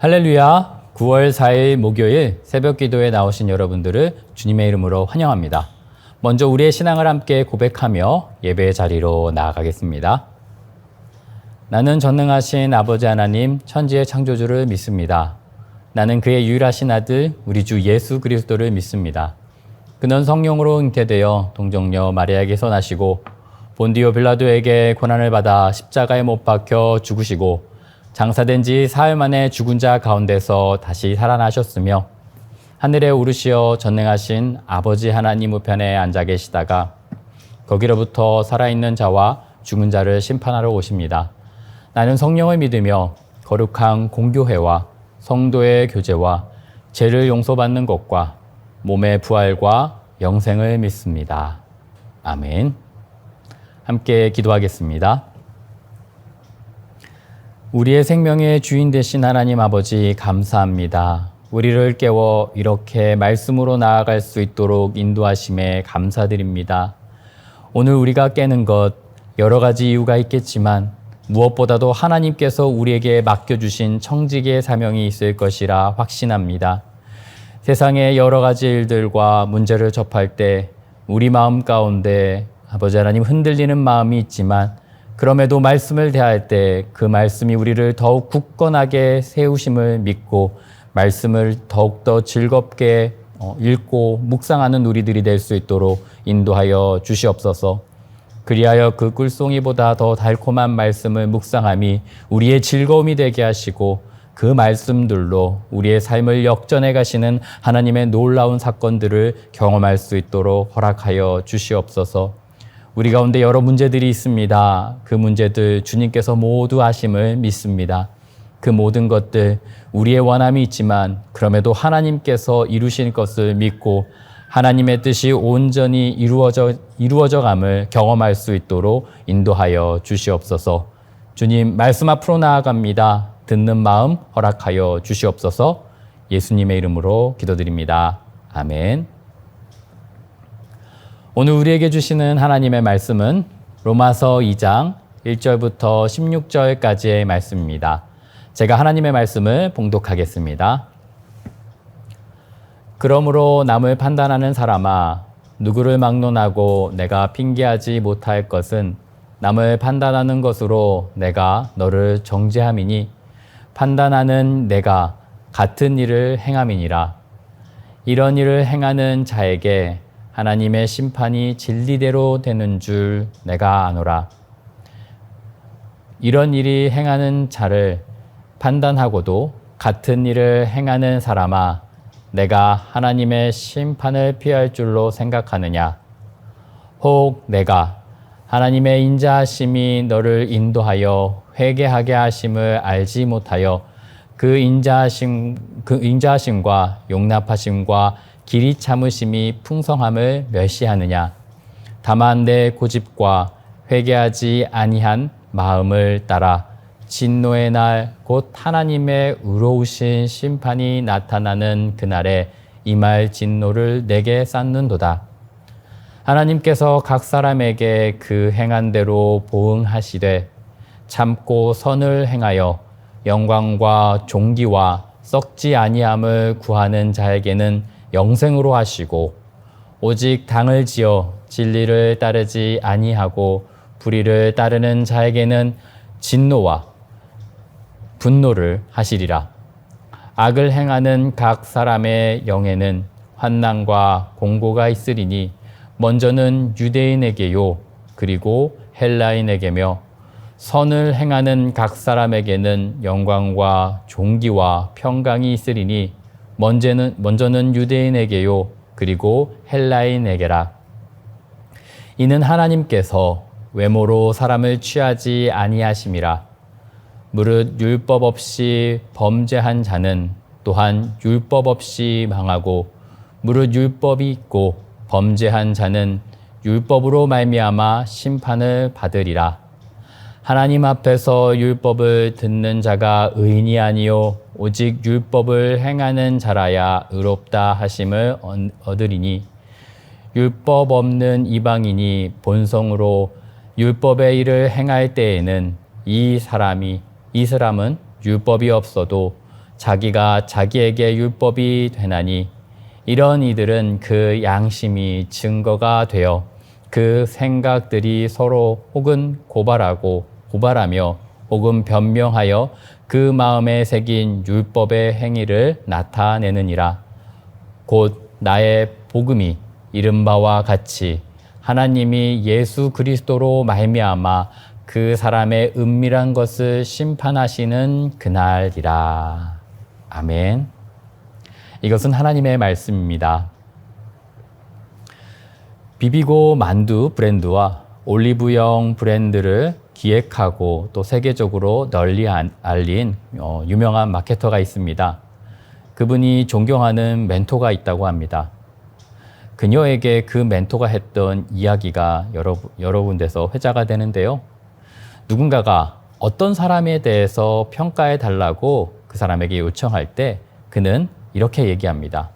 할렐루야! 9월 4일 목요일 새벽 기도에 나오신 여러분들을 주님의 이름으로 환영합니다. 먼저 우리의 신앙을 함께 고백하며 예배의 자리로 나아가겠습니다. 나는 전능하신 아버지 하나님 천지의 창조주를 믿습니다. 나는 그의 유일하신 아들 우리 주 예수 그리스도를 믿습니다. 그는 성령으로 잉태되어 동정녀 마리아에게서 나시고 본디오 빌라도에게 고난을 받아 십자가에 못 박혀 죽으시고 장사된 지 사흘 만에 죽은 자 가운데서 다시 살아나셨으며 하늘에 오르시어 전능하신 아버지 하나님 우편에 앉아 계시다가 거기로부터 살아있는 자와 죽은 자를 심판하러 오십니다. 나는 성령을 믿으며 거룩한 공교회와 성도의 교제와 죄를 용서받는 것과 몸의 부활과 영생을 믿습니다. 아멘. 함께 기도하겠습니다. 우리의 생명의 주인 되신 하나님 아버지 감사합니다. 우리를 깨워 이렇게 말씀으로 나아갈 수 있도록 인도하심에 감사드립니다. 오늘 우리가 깨는 것 여러 가지 이유가 있겠지만 무엇보다도 하나님께서 우리에게 맡겨주신 청지기의 사명이 있을 것이라 확신합니다. 세상의 여러 가지 일들과 문제를 접할 때 우리 마음 가운데 아버지 하나님 흔들리는 마음이 있지만 그럼에도 말씀을 대할 때 그 말씀이 우리를 더욱 굳건하게 세우심을 믿고 말씀을 더욱더 즐겁게 읽고 묵상하는 우리들이 될 수 있도록 인도하여 주시옵소서. 그리하여 그 꿀송이보다 더 달콤한 말씀을 묵상함이 우리의 즐거움이 되게 하시고 그 말씀들로 우리의 삶을 역전해 가시는 하나님의 놀라운 사건들을 경험할 수 있도록 허락하여 주시옵소서. 우리 가운데 여러 문제들이 있습니다. 그 문제들 주님께서 모두 아심을 믿습니다. 그 모든 것들 우리의 원함이 있지만 그럼에도 하나님께서 이루실 것을 믿고 하나님의 뜻이 온전히 이루어져감을 경험할 수 있도록 인도하여 주시옵소서. 주님 말씀 앞으로 나아갑니다. 듣는 마음 허락하여 주시옵소서. 예수님의 이름으로 기도드립니다. 아멘. 오늘 우리에게 주시는 하나님의 말씀은 로마서 2장 1절부터 16절까지의 말씀입니다. 제가 하나님의 말씀을 봉독하겠습니다. 그러므로 남을 판단하는 사람아, 누구를 막론하고 내가 핑계하지 못할 것은 남을 판단하는 것으로 내가 너를 정죄함이니 판단하는 내가 같은 일을 행함이니라. 이런 일을 행하는 자에게 하나님의 심판이 진리대로 되는 줄 내가 아노라. 이런 일이 행하는 자를 판단하고도 같은 일을 행하는 사람아, 내가 하나님의 심판을 피할 줄로 생각하느냐? 혹 내가 하나님의 인자하심이 너를 인도하여 회개하게 하심을 알지 못하여 그 인자하심과 용납하심과 길이 참으심이 풍성함을 멸시하느냐? 다만 내 고집과 회개하지 아니한 마음을 따라 진노의 날 곧 하나님의 의로우신 심판이 나타나는 그날에 임할 진노를 내게 쌓는도다. 하나님께서 각 사람에게 그 행한 대로 보응하시되 참고 선을 행하여 영광과 존귀와 썩지 아니함을 구하는 자에게는 영생으로 하시고 오직 당을 지어 진리를 따르지 아니하고 불의를 따르는 자에게는 진노와 분노를 하시리라. 악을 행하는 각 사람의 영에는 환난과 공고가 있으리니 먼저는 유대인에게요 그리고 헬라인에게며 선을 행하는 각 사람에게는 영광과 존귀와 평강이 있으리니 먼저는 유대인에게요 그리고 헬라인에게라. 이는 하나님께서 외모로 사람을 취하지 아니하심이라. 무릇 율법 없이 범죄한 자는 또한 율법 없이 망하고 무릇 율법이 있고 범죄한 자는 율법으로 말미암아 심판을 받으리라. 하나님 앞에서 율법을 듣는 자가 의인이 아니요 오직 율법을 행하는 자라야 의롭다 하심을 얻으리니 율법 없는 이방인이 본성으로 율법의 일을 행할 때에는 이 사람은 율법이 없어도 자기가 자기에게 율법이 되나니 이런 이들은 그 양심이 증거가 되어 그 생각들이 서로 혹은 고발하며 혹은 변명하여 그 마음에 새긴 율법의 행위를 나타내느니라. 곧 나의 복음이 이른 바와 같이 하나님이 예수 그리스도로 말미암아 그 사람의 은밀한 것을 심판하시는 그날이라. 아멘. 이것은 하나님의 말씀입니다. 비비고 만두 브랜드와 올리브영 브랜드를 기획하고 또 세계적으로 널리 알린 유명한 마케터가 있습니다. 그분이 존경하는 멘토가 있다고 합니다. 그녀에게 그 멘토가 했던 이야기가 여러 군데서 회자가 되는데요. 누군가가 어떤 사람에 대해서 평가해 달라고 그 사람에게 요청할 때 그는 이렇게 얘기합니다.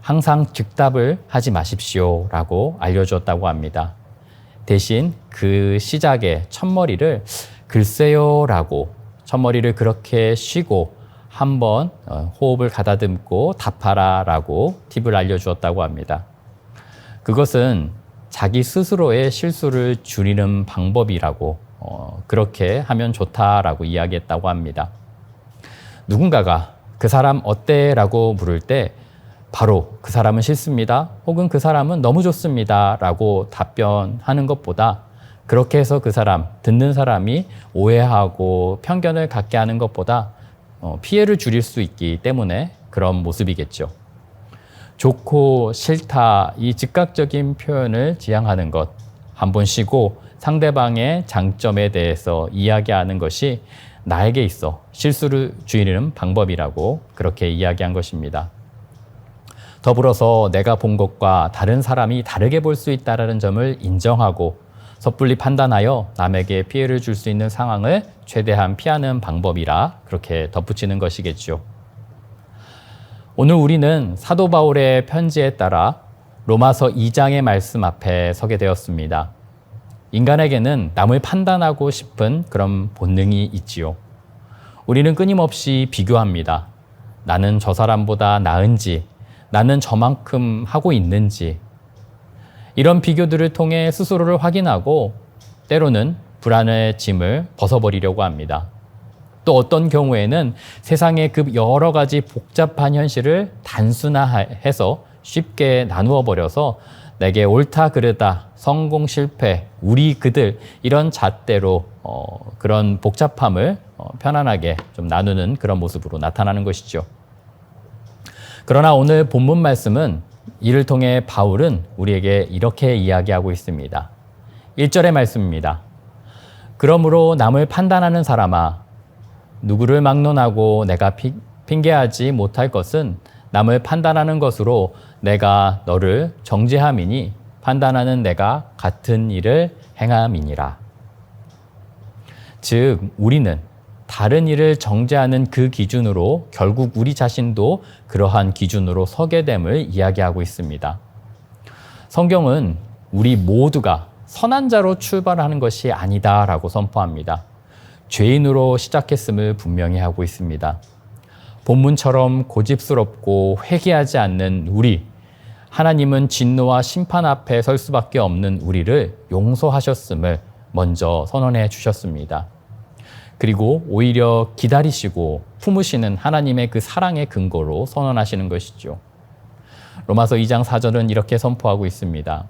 항상 즉답을 하지 마십시오 라고 알려주었다고 합니다. 대신 그 시작에 첫머리를 글쎄요 라고 첫머리를 그렇게 쉬고 한번 호흡을 가다듬고 답하라 라고 팁을 알려주었다고 합니다. 그것은 자기 스스로의 실수를 줄이는 방법이라고 그렇게 하면 좋다라고 이야기했다고 합니다. 누군가가 그 사람 어때? 라고 물을 때 바로 그 사람은 싫습니다. 혹은 그 사람은 너무 좋습니다. 라고 답변하는 것보다 그렇게 해서 그 사람, 듣는 사람이 오해하고 편견을 갖게 하는 것보다 피해를 줄일 수 있기 때문에 그런 모습이겠죠. 좋고 싫다 이 즉각적인 표현을 지향하는 것, 한번 쉬고 상대방의 장점에 대해서 이야기하는 것이 나에게 있어 실수를 줄이는 방법이라고 그렇게 이야기한 것입니다. 더불어서 내가 본 것과 다른 사람이 다르게 볼 수 있다는 점을 인정하고 섣불리 판단하여 남에게 피해를 줄 수 있는 상황을 최대한 피하는 방법이라 그렇게 덧붙이는 것이겠죠. 오늘 우리는 사도 바울의 편지에 따라 로마서 2장의 말씀 앞에 서게 되었습니다. 인간에게는 남을 판단하고 싶은 그런 본능이 있지요. 우리는 끊임없이 비교합니다. 나는 저 사람보다 나은지, 나는 저만큼 하고 있는지. 이런 비교들을 통해 스스로를 확인하고 때로는 불안의 짐을 벗어버리려고 합니다. 또 어떤 경우에는 세상의 그 여러 가지 복잡한 현실을 단순화해서 쉽게 나누어 버려서 내게 옳다 그르다, 성공 실패, 우리 그들 이런 잣대로 그런 복잡함을 편안하게 좀 나누는 그런 모습으로 나타나는 것이죠. 그러나 오늘 본문 말씀은 이를 통해 바울은 우리에게 이렇게 이야기하고 있습니다. 1절의 말씀입니다. 그러므로 남을 판단하는 사람아, 누구를 막론하고 내가 핑계하지 못할 것은 남을 판단하는 것으로 내가 너를 정죄함이니 판단하는 내가 같은 일을 행함이니라. 즉 우리는 다른 일을 정죄하는 그 기준으로 결국 우리 자신도 그러한 기준으로 서게 됨을 이야기하고 있습니다. 성경은 우리 모두가 선한 자로 출발하는 것이 아니다라고 선포합니다. 죄인으로 시작했음을 분명히 하고 있습니다. 본문처럼 고집스럽고 회개하지 않는 우리, 하나님은 진노와 심판 앞에 설 수밖에 없는 우리를 용서하셨음을 먼저 선언해 주셨습니다. 그리고 오히려 기다리시고 품으시는 하나님의 그 사랑의 근거로 선언하시는 것이죠. 로마서 2장 4절은 이렇게 선포하고 있습니다.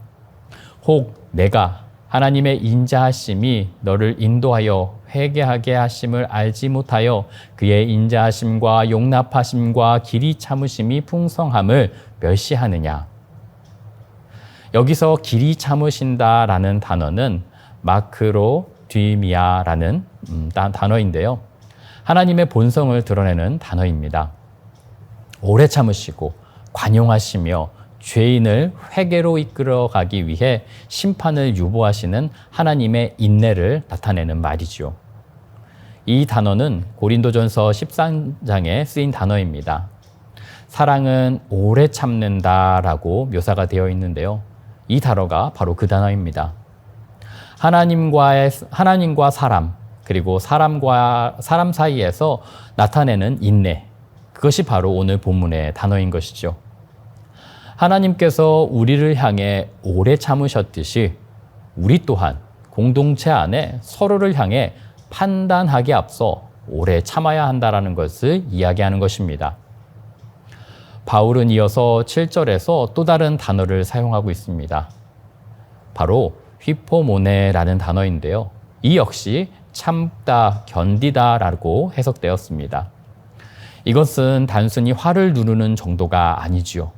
혹 내가 하나님의 인자하심이 너를 인도하여 회개하게 하심을 알지 못하여 그의 인자하심과 용납하심과 길이 참으심이 풍성함을 멸시하느냐. 여기서 길이 참으신다라는 단어는 마크로디미아라는 단어인데요. 하나님의 본성을 드러내는 단어입니다. 오래 참으시고 관용하시며 죄인을 회개로 이끌어가기 위해 심판을 유보하시는 하나님의 인내를 나타내는 말이죠. 이 단어는 고린도전서 13장에 쓰인 단어입니다. 사랑은 오래 참는다라고 묘사가 되어 있는데요. 이 단어가 바로 그 단어입니다. 하나님과 사람, 그리고 사람과 사람 사이에서 나타내는 인내, 그것이 바로 오늘 본문의 단어인 것이죠. 하나님께서 우리를 향해 오래 참으셨듯이 우리 또한 공동체 안에 서로를 향해 판단하기에 앞서 오래 참아야 한다는 것을 이야기하는 것입니다. 바울은 이어서 7절에서 또 다른 단어를 사용하고 있습니다. 바로 휘포모네라는 단어인데요. 이 역시 참다, 견디다라고 해석되었습니다. 이것은 단순히 화를 누르는 정도가 아니지요.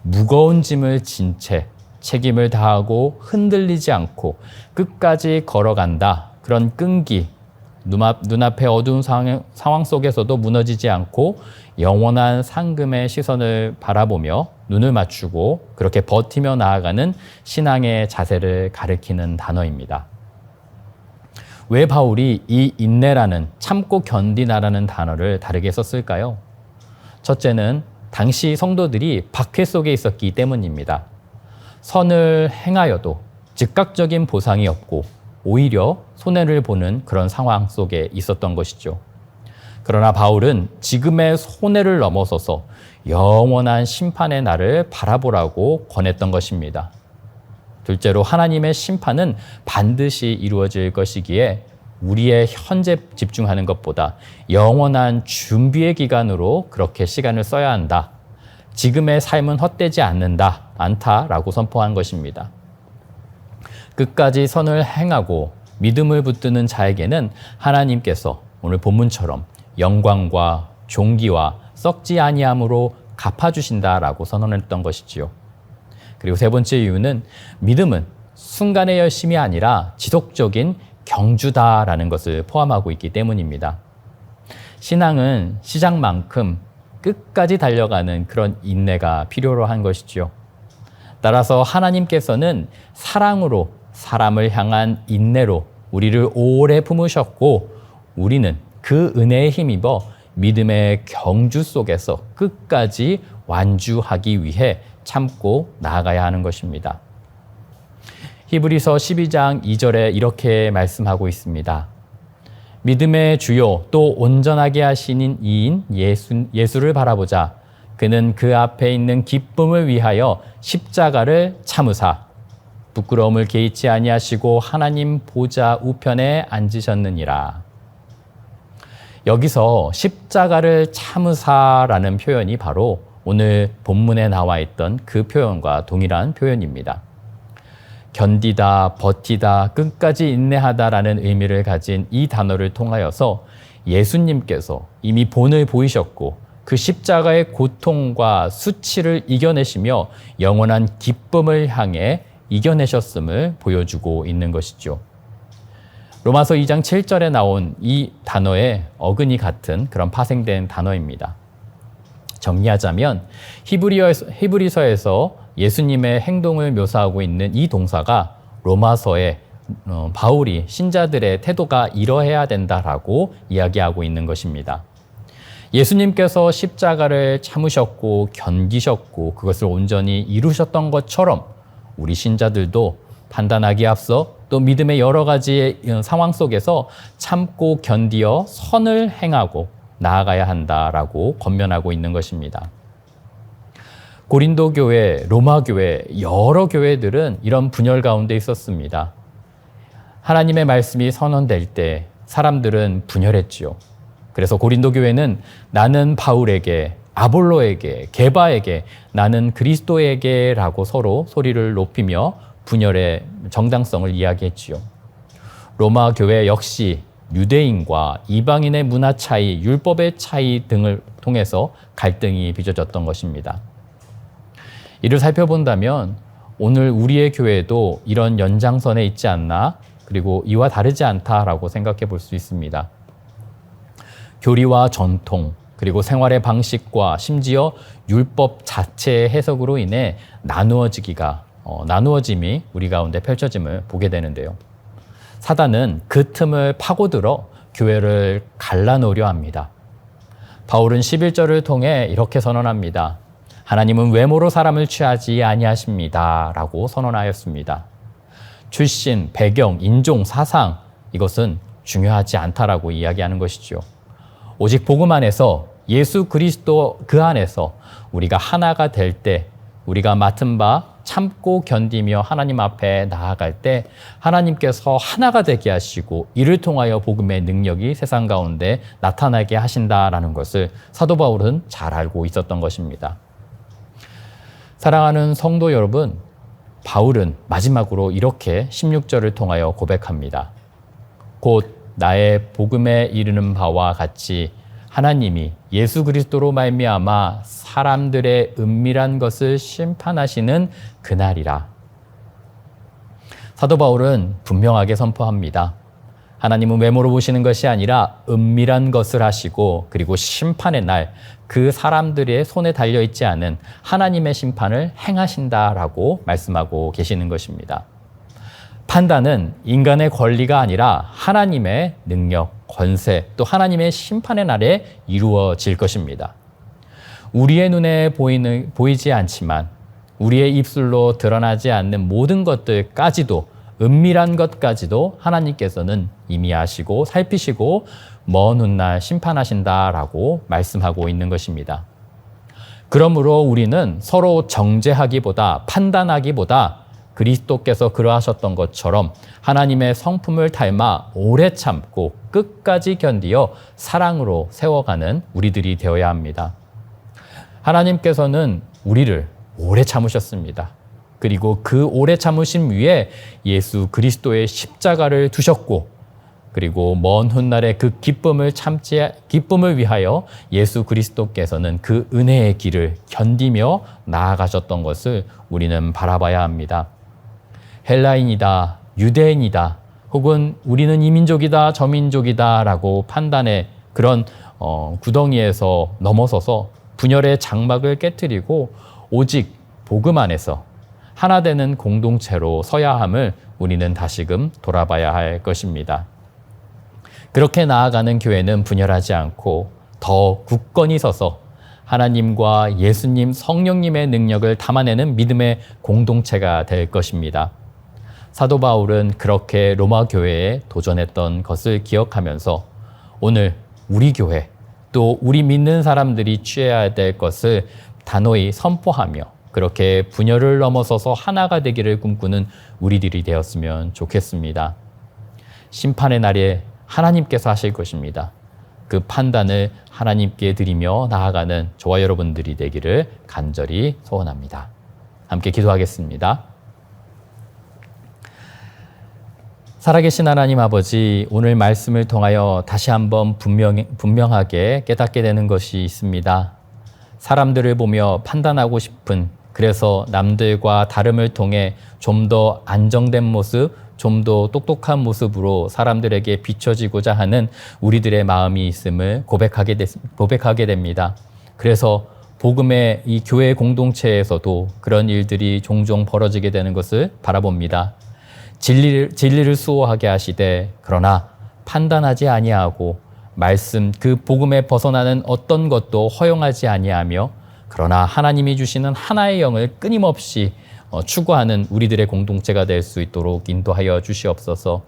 무거운 짐을 진 채 책임을 다하고 흔들리지 않고 끝까지 걸어간다. 그런 끈기, 눈앞의 어두운 상황 속에서도 무너지지 않고 영원한 상금의 시선을 바라보며 눈을 맞추고 그렇게 버티며 나아가는 신앙의 자세를 가리키는 단어입니다. 왜 바울이 이 인내라는 참고 견디다라는 단어를 다르게 썼을까요? 첫째는 당시 성도들이 박해 속에 있었기 때문입니다. 선을 행하여도 즉각적인 보상이 없고 오히려 손해를 보는 그런 상황 속에 있었던 것이죠. 그러나 바울은 지금의 손해를 넘어서서 영원한 심판의 날을 바라보라고 권했던 것입니다. 둘째로 하나님의 심판은 반드시 이루어질 것이기에 우리의 현재 집중하는 것보다 영원한 준비의 기간으로 그렇게 시간을 써야 한다. 지금의 삶은 헛되지 않다라고 선포한 것입니다. 끝까지 선을 행하고 믿음을 붙드는 자에게는 하나님께서 오늘 본문처럼 영광과 존귀와 썩지 아니함으로 갚아주신다라고 선언했던 것이지요. 그리고 세 번째 이유는 믿음은 순간의 열심이 아니라 지속적인 경주다라는 것을 포함하고 있기 때문입니다. 신앙은 시작만큼 끝까지 달려가는 그런 인내가 필요로 한 것이지요. 따라서 하나님께서는 사랑으로 사람을 향한 인내로 우리를 오래 품으셨고 우리는 그 은혜에 힘입어 믿음의 경주 속에서 끝까지 완주하기 위해 참고 나아가야 하는 것입니다. 히브리서 12장 2절에 이렇게 말씀하고 있습니다. 믿음의 주요 또 온전하게 하시는 이인 예수를 바라보자. 그는 그 앞에 있는 기쁨을 위하여 십자가를 참으사 부끄러움을 개의치 아니하시고 하나님 보좌 우편에 앉으셨느니라. 여기서 십자가를 참으사라는 표현이 바로 오늘 본문에 나와 있던 그 표현과 동일한 표현입니다. 견디다, 버티다, 끝까지 인내하다라는 의미를 가진 이 단어를 통하여서 예수님께서 이미 본을 보이셨고 그 십자가의 고통과 수치를 이겨내시며 영원한 기쁨을 향해 이겨내셨음을 보여주고 있는 것이죠. 로마서 2장 7절에 나온 이 단어의 어근이 같은 그런 파생된 단어입니다. 정리하자면 히브리서에서 예수님의 행동을 묘사하고 있는 이 동사가 로마서에 바울이 신자들의 태도가 이러해야 된다라고 이야기하고 있는 것입니다. 예수님께서 십자가를 참으셨고 견디셨고 그것을 온전히 이루셨던 것처럼 우리 신자들도 판단하기에 앞서 또 믿음의 여러 가지 상황 속에서 참고 견디어 선을 행하고 나아가야 한다라고 권면하고 있는 것입니다. 고린도 교회, 로마 교회, 여러 교회들은 이런 분열 가운데 있었습니다. 하나님의 말씀이 선언될 때 사람들은 분열했지요. 그래서 고린도 교회는 나는 바울에게, 아볼로에게, 게바에게, 나는 그리스도에게라고 서로 소리를 높이며 분열의 정당성을 이야기했지요. 로마 교회 역시 유대인과 이방인의 문화 차이, 율법의 차이 등을 통해서 갈등이 빚어졌던 것입니다. 이를 살펴본다면 오늘 우리의 교회도 이런 연장선에 있지 않나, 그리고 이와 다르지 않다라고 생각해 볼 수 있습니다. 교리와 전통, 그리고 생활의 방식과 심지어 율법 자체의 해석으로 인해 나누어짐이 우리 가운데 펼쳐짐을 보게 되는데요. 사단은 그 틈을 파고들어 교회를 갈라놓으려 합니다. 바울은 11절을 통해 이렇게 선언합니다. 하나님은 외모로 사람을 취하지 아니하십니다. 라고 선언하였습니다. 출신, 배경, 인종, 사상 이것은 중요하지 않다라고 이야기하는 것이죠. 오직 복음 안에서 예수 그리스도 그 안에서 우리가 하나가 될 때, 우리가 맡은 바 참고 견디며 하나님 앞에 나아갈 때 하나님께서 하나가 되게 하시고 이를 통하여 복음의 능력이 세상 가운데 나타나게 하신다라는 것을 사도 바울은 잘 알고 있었던 것입니다. 사랑하는 성도 여러분, 바울은 마지막으로 이렇게 16절을 통하여 고백합니다. 곧 나의 복음에 이르는 바와 같이 하나님이 예수 그리스도로 말미암아 사람들의 은밀한 것을 심판하시는 그날이라. 사도 바울은 분명하게 선포합니다. 하나님은 외모로 보시는 것이 아니라 은밀한 것을 하시고 그리고 심판의 날 그 사람들의 손에 달려있지 않은 하나님의 심판을 행하신다라고 말씀하고 계시는 것입니다. 판단은 인간의 권리가 아니라 하나님의 능력, 권세, 또 하나님의 심판의 날에 이루어질 것입니다. 우리의 눈에 보이지 않지만 우리의 입술로 드러나지 않는 모든 것들까지도, 은밀한 것까지도 하나님께서는 이미 아시고 살피시고 먼 훗날 심판하신다라고 말씀하고 있는 것입니다. 그러므로 우리는 서로 정죄하기보다, 판단하기보다 그리스도께서 그러하셨던 것처럼 하나님의 성품을 닮아 오래 참고 끝까지 견디어 사랑으로 세워가는 우리들이 되어야 합니다. 하나님께서는 우리를 오래 참으셨습니다. 그리고 그 오래 참으심 위에 예수 그리스도의 십자가를 두셨고, 그리고 먼 훗날의 그 기쁨을 위하여 예수 그리스도께서는 그 은혜의 길을 견디며 나아가셨던 것을 우리는 바라봐야 합니다. 헬라인이다, 유대인이다, 혹은 우리는 이민족이다, 저민족이다 라고 판단의 그런 구덩이에서 넘어서서 분열의 장막을 깨트리고 오직 복음 안에서 하나 되는 공동체로 서야 함을 우리는 다시금 돌아봐야 할 것입니다. 그렇게 나아가는 교회는 분열하지 않고 더 굳건히 서서 하나님과 예수님, 성령님의 능력을 담아내는 믿음의 공동체가 될 것입니다. 사도 바울은 그렇게 로마 교회에 도전했던 것을 기억하면서 오늘 우리 교회, 또 우리 믿는 사람들이 취해야 될 것을 단호히 선포하며 그렇게 분열을 넘어서서 하나가 되기를 꿈꾸는 우리들이 되었으면 좋겠습니다. 심판의 날에 하나님께서 하실 것입니다. 그 판단을 하나님께 드리며 나아가는 저와 여러분들이 되기를 간절히 소원합니다. 함께 기도하겠습니다. 살아계신 하나님 아버지, 오늘 말씀을 통하여 다시 한번 분명하게 깨닫게 되는 것이 있습니다. 사람들을 보며 판단하고 싶은, 그래서 남들과 다름을 통해 좀 더 안정된 모습, 좀 더 똑똑한 모습으로 사람들에게 비춰지고자 하는 우리들의 마음이 있음을 고백하게 됩니다. 그래서 복음의 이 교회 공동체에서도 그런 일들이 종종 벌어지게 되는 것을 바라봅니다. 진리를 수호하게 하시되 그러나 판단하지 아니하고 말씀 그 복음에 벗어나는 어떤 것도 허용하지 아니하며 그러나 하나님이 주시는 하나의 영을 끊임없이 추구하는 우리들의 공동체가 될 수 있도록 인도하여 주시옵소서.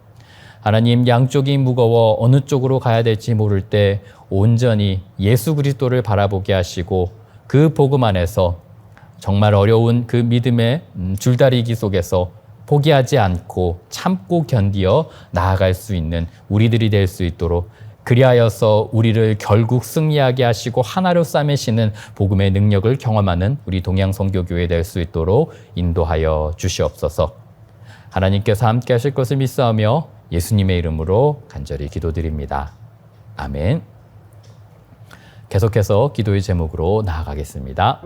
하나님, 양쪽이 무거워 어느 쪽으로 가야 될지 모를 때 온전히 예수 그리스도를 바라보게 하시고 그 복음 안에서 정말 어려운 그 믿음의 줄다리기 속에서 포기하지 않고 참고 견디어 나아갈 수 있는 우리들이 될 수 있도록, 그리하여서 우리를 결국 승리하게 하시고 하나로 싸매시는 복음의 능력을 경험하는 우리 동양선교교회 될 수 있도록 인도하여 주시옵소서. 하나님께서 함께 하실 것을 믿사오며 예수님의 이름으로 간절히 기도드립니다. 아멘. 계속해서 기도의 제목으로 나아가겠습니다.